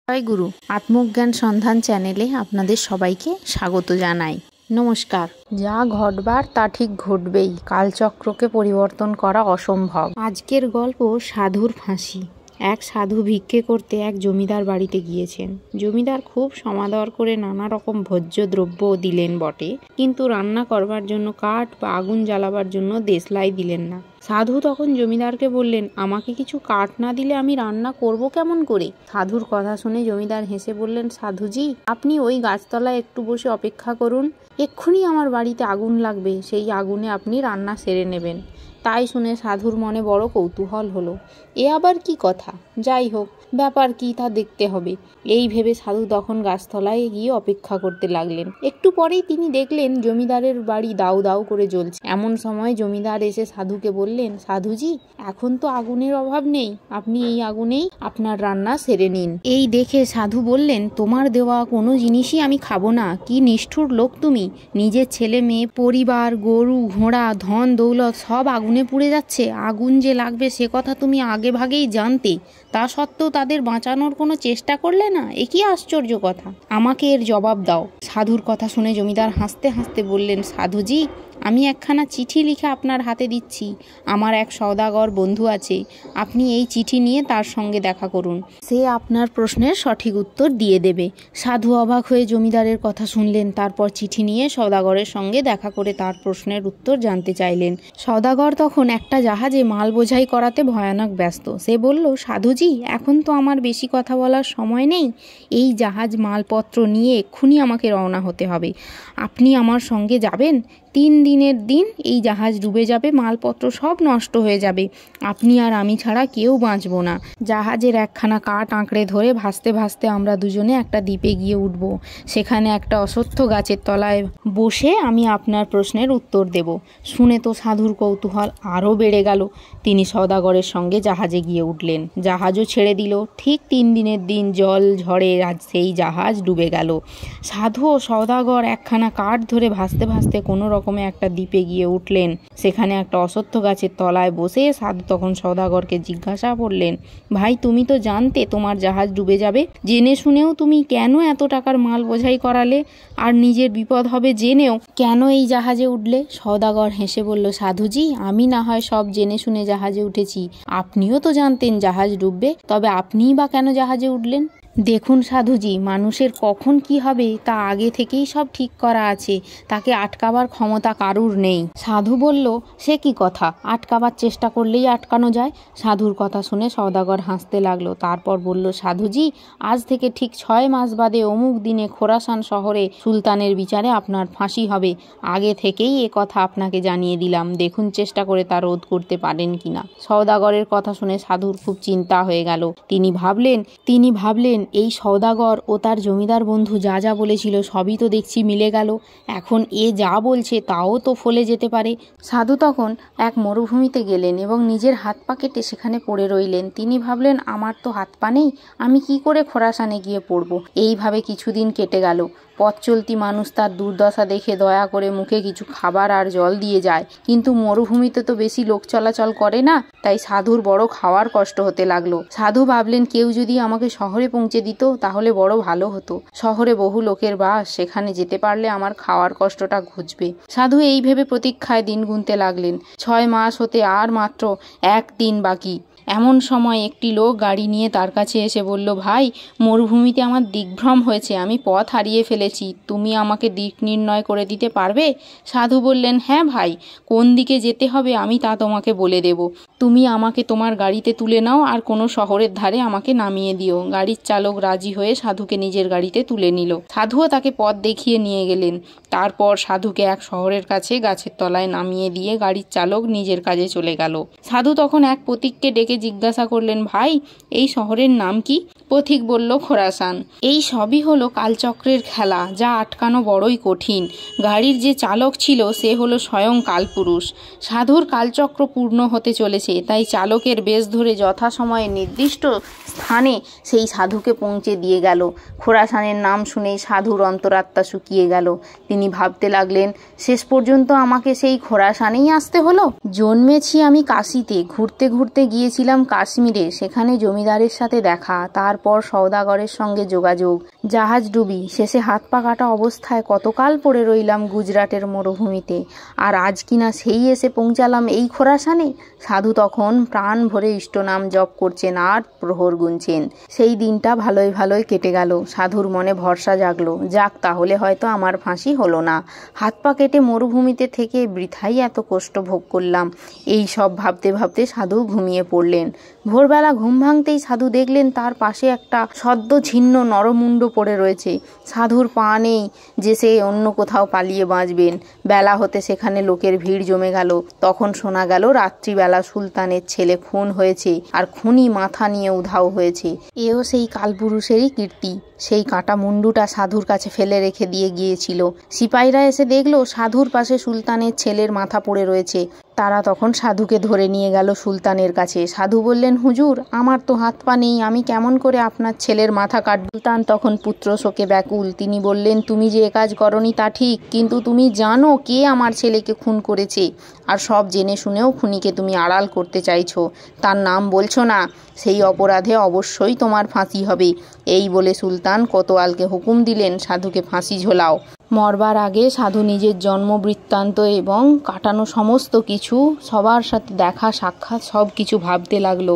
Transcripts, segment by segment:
জয়গুরু আত্মজ্ঞান সন্ধান চ্যানেলে আপনাদের সবাইকে স্বাগত জানাই। নমস্কার। যা ঘটবার তা ঠিক ঘটবেই, কালচক্রকে পরিবর্তন করা অসম্ভব। আজকের গল্প সাধুর ফাঁসি। এক সাধু ভিক্ষে করতে এক জমিদার বাড়িতে গিয়েছেন। জমিদার খুব সমাদর করে নানা রকম ভোজ্য দ্রব্য দিলেন বটে, কিন্তু রান্না করবার জন্য কাঠ বা আগুন জ্বালাবার জন্য দেশলাই দিলেন না। সাধু তখন জমিদারকে বললেন, আমাকে কিছু কাঠ না দিলে আমি রান্না করব কেমন করে? সাধুর কথা শুনে জমিদার হেসে বললেন, সাধুজি, আপনি ওই গাছতলায় একটু বসে অপেক্ষা করুন, এক্ষুনি আমার বাড়িতে আগুন লাগবে, সেই আগুনে আপনি রান্না সেরে নেবেন। তাই শুনে সাধুর মনে বড় কৌতূহল হলো। এ আবার কি কথা? যাই হোক, ব্যাপার কি তা দেখতে হবে। এই ভেবে সাধু তখন গাছতলায় গিয়ে অপেক্ষা করতে লাগলেন। একটু পরেই তিনি দেখলেন জমিদারের বাড়ি দাউ দাউ করে জ্বলছে। এমন সময় জমিদার এসে সাধুকে বললেন, সাধুজি, এখন তো আগুনের অভাব নেই, আপনি এই আগুনেই আপনার রান্না সেরে নিন। এই দেখে সাধু বললেন, তোমার দেওয়া কোনো জিনিসই আমি খাবো না। কি নিষ্ঠুর লোক তুমি! নিজের ছেলে মেয়ে, পরিবার, গরু, ঘোড়া, ধন দৌলত সব আগুনে পুড়ে যাচ্ছে। আগুন যে লাগবে সে কথা তুমি আগে ভাগেই জানতে, তা সত্ত্বেও তাদের বাঁচানোর কোনো চেষ্টা করলে না। এ কি আশ্চর্য কথা! আমাকে এর জবাব দাও। সাধুর কথা শুনে জমিদার হাসতে হাসতে বললেন, সাধুজি, আমি একখানা চিঠি লিখে আপনার হাতে দিচ্ছি। আমার এক সওদাগর বন্ধু আছে, আপনি এই চিঠি নিয়ে তার সঙ্গে দেখা করুন, সে আপনার প্রশ্নের সঠিক উত্তর দিয়ে দেবে। সাধু অবাক হয়ে জমিদারের কথা শুনলেন। তারপর চিঠি নিয়ে সওদাগরের সঙ্গে দেখা করে তার প্রশ্নের উত্তর জানতে চাইলেন। সওদাগর তখন একটা জাহাজে মাল বোঝাই করাতে ভয়ানক ব্যস্ত। সে বলল, সাধুজি, এখন তো আমার বেশি কথা বলার সময় নেই। এই জাহাজ মালপত্র নিয়ে এক্ষুনি আমাকে রওনা হতে হবে। আপনি আমার সঙ্গে যাবেন? 3 দিনের দিন এই জাহাজ ডুবে যাবে, মালপত্র সব নষ্ট হয়ে যাবে। আপনি আর আমি ছাড়া কেউ বাঁচব না। জাহাজের একখানা কাঠ আঁকড়ে ধরে ভাসতে ভাসতে আমরা দুজনে একটা দ্বীপে গিয়ে উঠব। সেখানে একটা অশ্বত্থ গাছের তলায় বসে আমি আপনার প্রশ্নের উত্তর দেব। শুনে তো সাধুর কৌতূহল আরও বেড়ে গেল। তিনি সওদাগরের সঙ্গে জাহাজে গিয়ে উঠলেন। জাহাজও ছেড়ে দিল। ঠিক 3 দিনের দিন জল ঝড়ে সেই জাহাজ ডুবে গেল। সাধু ও সওদাগর একখানা কাঠ ধরে ভাসতে ভাসতে কোনো রকমে একটা দ্বীপে গিয়ে উঠলেন। সেখানে একটা অশ্বত্থ গাছের তলায় বসে সাধু তখন সওদাগরকে জিজ্ঞাসা করলেন, ভাই, তুমি তো জানতে তোমার জাহাজ ডুবে যাবে, জেনে শুনেও তুমি কেন এত টাকার মাল বোঝাই করালে? আর নিজের বিপদ হবে জেনেও কেন এই জাহাজে উঠলে? সওদাগর হেসে বলল, সাধুজি, আমি না হয় সব জেনে শুনে জাহাজে উঠেছি, আপনিও তো জানতেন জাহাজ ডুববে, তবে আপনিই বা কেন জাহাজে উঠলেন? দেখুন সাধুজি, মানুষের কখন কি হবে তা আগে থেকেই সব ঠিক করা আছে, তাকে আটকাবার ক্ষমতা কারুর নেই। সাধু বলল, সে কি কথা? আটকাবার চেষ্টা করলেই আটকানো যায়। সাধুর কথা শুনে সওদাগর হাসতে লাগলো। তারপর বলল, সাধুজি, আজ থেকে ঠিক 6 মাস বাদে অমুক দিনে খোরাসান শহরে সুলতানের বিচারে আপনার ফাঁসি হবে। আগে থেকেই এ কথা আপনাকে জানিয়ে দিলাম, দেখুন চেষ্টা করে তা রোধ করতে পারেন কিনা। সওদাগরের কথা শুনে সাধুর খুব চিন্তা হয়ে গেল। তিনি ভাবলেন এই সওদাগর ও তার জমিদার বন্ধু যা যা বলেছিল সবই তো দেখছি মিলে গেল। এখন এ যা বলছে তাও তো ফলে যেতে পারে। সাধু তখন এক মরুভূমিতে গেলেন এবং নিজের হাত পা কেটে সেখানে পড়ে রইলেন। তিনি ভাবলেন, আমার তো হাত পা নেই, আমি কি করে খোরাসানে গিয়ে পড়ব? এইভাবে কিছুদিন কেটে গেল। পথ চলতি মানুষ তার দুর্দশা দেখে দয়া করে মুখে কিছু খাবার আর জল দিয়ে যায়, কিন্তু মরুভূমিতে তো বেশি লোক চলাচল করে না, তাই সাধুর বড় খাওয়ার কষ্ট হতে লাগলো। সাধু ভাবলেন, কেউ যদি আমাকে শহরে পৌঁছে দিত তাহলে বড় ভালো হতো। শহরে বহু লোকের বাস, সেখানে যেতে পারলে আমার খাওয়ার কষ্টটা ঘুচবে। সাধু এই ভেবে প্রতীক্ষায় দিন গুনতে লাগলেন। 6 মাস হতে আর মাত্র 1 দিন বাকি। এমন সময় একটি লোক গাড়ি নিয়ে তার কাছে এসে বলল, ভাই, মরুভূমিতে আমার দিগ্ভ্রম হয়েছে, আমি পথ হারিয়ে ফেলেছি, তুমি আমাকে দিক নির্ণয় করে দিতে পারবে? সাধু বললেন, হ্যাঁ ভাই, কোন দিকে যেতে হবে আমি তা তোমাকে বলে দেব। তুমি আমাকে তোমার গাড়িতে তুলে নাও আর কোনো শহরের ধারে আমাকে নামিয়ে দিও। গাড়ির চালক রাজি হয়ে সাধুকে নিজের গাড়িতে তুলে নিল। সাধুও তাকে পথ দেখিয়ে নিয়ে গেলেন। তারপর সাধুকে এক শহরের কাছে গাছের তলায় নামিয়ে দিয়ে গাড়ির চালক নিজের কাজে চলে গেল। সাধু তখন এক পথিককে ডেকে জিজ্ঞাসা করলেন, ভাই, এই শহরের নাম কি? পথিক বলল, খোরাসান। এই সবই হলো কালচক্রের খেলা, যা আটকানো বড়ই কঠিন। গাড়ির যে চালক ছিল সে হলো স্বয়ং কালপুরুষ। সাধুর কালচক্র পূর্ণ হতে চলেছে, তাই চালকের বেশ ধরে যথাসময়ে নির্দিষ্ট স্থানে সেই সাধুকে পৌঁছে দিয়ে গেল। খোরাসানের নাম শুনেই সাধুর অন্তরাত্মা শুকিয়ে গেল। তিনি ভাবতে লাগলেন, শেষ পর্যন্ত আমাকে সেই খোরাসানেই আসতে হলো। জন্মেছি আমি কাশিতে, ঘুরতে ঘুরতে গিয়েছিলাম গিয়েছিলাম কাশ্মীরে, সেখানে জমিদারের সাথে দেখা, তারপর সওদাগরের সঙ্গে যোগাযোগ, জাহাজ ডুবি, শেষে হাত পা কাটা অবস্থায় কতকাল পড়ে রইলাম গুজরাটের মরুভূমিতে, আর আজ কিনা সেই এসে পৌঁছালাম এই খোরাসানে। সাধু তখন প্রাণ ভরে ইষ্টনাম জপ করছেন আর প্রহর গুনছেন। সেই দিনটা ভালোই ভালোই কেটে গেল। সাধুর মনে ভরসা জাগলো, যাক তাহলে হয়তো আমার ফাঁসি হলো না, হাত পা কেটে মরুভূমিতে থেকে বৃথাই এত কষ্ট ভোগ করলাম। এই সব ভাবতে ভাবতে সাধু ঘুমিয়ে পড়লেন। ভোরবেলা ঘুম ভাঙতেই সাধু দেখলেন তার পাশে একটা সদ্য ছিন্ন নরমুণ্ড পড়ে রয়েছে। সাধুর পা নেই যে সে অন্য কোথাও পালিয়ে বাঁচবেন। বেলা হতে সেখানে লোকের ভিড় জমে গেল। তখন শোনা গেল রাত্রিবেলা সুলতানের ছেলে খুন হয়েছে, আর খুনি মাথা নিয়ে উধাও হয়েছে। এও সেই কালপুরুষেরই কীর্তি। সেই কাটা মুন্ডুটা সাধুর কাছে ফেলে রেখে দিয়ে গিয়েছিল। সিপাহীরা এসে দেখলো সাধুর পাশে সুলতানের ছেলের মাথা পড়ে রয়েছে। তারা তখন সাধুকে ধরে নিয়ে গেল সুলতানের কাছে। সাধু বললেন, হুজুর, আমার তো হাত পা নেই, আমি কেমন করে আপনার ছেলের মাথা কাটব? সুলতান তখন পুত্র শোকে ব্যাকুল। তিনি বললেন, তুমি যে এ কাজ করনি তা ঠিক, কিন্তু তুমি জানো কে আমার ছেলেকে খুন করেছে, আর সব জেনে শুনেও খুনিকে তুমি আড়াল করতে চাইছো। তার নাম বলছো না, সেই অপরাধে অবশ্যই তোমার ফাঁসি হবে। এই বলে সুলতান কোতোয়ালকে হুকুম দিলেন, সাধুকে ফাঁসি ঝোলাও। মরবার আগে সাধু নিজের জন্ম বৃত্তান্ত এবং কাটানো সমস্ত কিছু, সবার সাথে দেখা সাক্ষাৎ সব কিছু ভাবতে লাগলো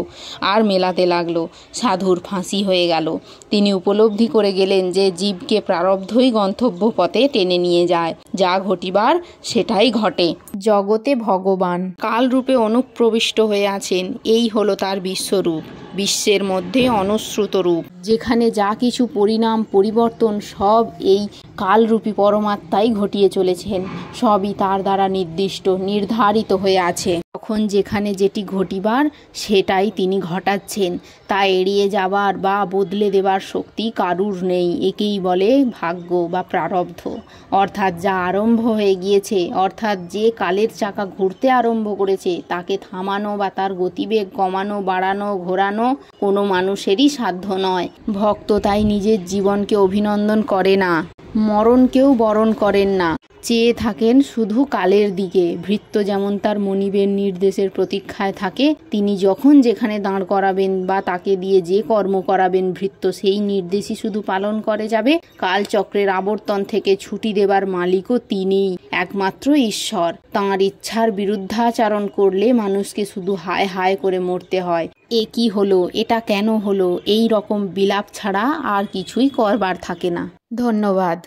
আর মেলাতে লাগলো। সাধুর ফাঁসি হয়ে গেল। তিনি উপলব্ধি করে গেলেন যে জীবকে প্রারব্ধই গন্তব্য পথে টেনে নিয়ে যায়, যা ঘটিবার সেটাই ঘটে। জগতে ভগবান কালরূপে অনুপ্রবিষ্ট হয়ে আছেন, এই হলো তার বিশ্বরূপ। বিশ্বের মধ্যে অনুশ্রুত রূপ, যেখানে যা কিছু পরিণাম পরিবর্তন সব এই কালরূপী পরমাত্মাই ঘটিয়ে চলেছেন। সবই তার দ্বারা নির্দিষ্ট নির্ধারিত হয়ে আছে। তখন যেখানে যেটি ঘটিবার সেটাই তিনি ঘটাচ্ছেন। তা এড়িয়ে যাবার বা বদলে দেবার শক্তি কারুর নেই। একেই বলে ভাগ্য বা প্রারব্ধ। অর্থাৎ যা আরম্ভ হয়ে গিয়েছে, অর্থাৎ যে কালের চাকা ঘুরতে আরম্ভ করেছে, তাকে থামানো বা তার গতিবেগ কমানো, বাড়ানো, ঘোরানো কোনো মানুষেরই সাধ্য নয়। ভক্ত তাই নিজের জীবনকে অভিনন্দন করে না, মরণকেও বরণ করেন না, চেয়ে থাকেন শুধু কালের দিকে। ভৃত্য যেমন তার মনিবের নির্দেশের প্রতীক্ষায় থাকে, তিনি যখন যেখানে দাঁড় করাবেন বা তাকে দিয়ে যে কর্ম করাবেন, ভৃত্য সেই নির্দেশই শুধু পালন করে যাবে। কালচক্রের আবর্তন থেকে ছুটি দেবার মালিকও তিনিই, একমাত্র ঈশ্বর। তাঁর ইচ্ছার বিরুদ্ধাচরণ করলে মানুষকে শুধু হায় হায় করে মরতে হয়। এ কি হলো, এটা কেন হলো, এই রকম বিলাপ ছাড়া আর কিছুই করবার থাকে না। ধন্যবাদ।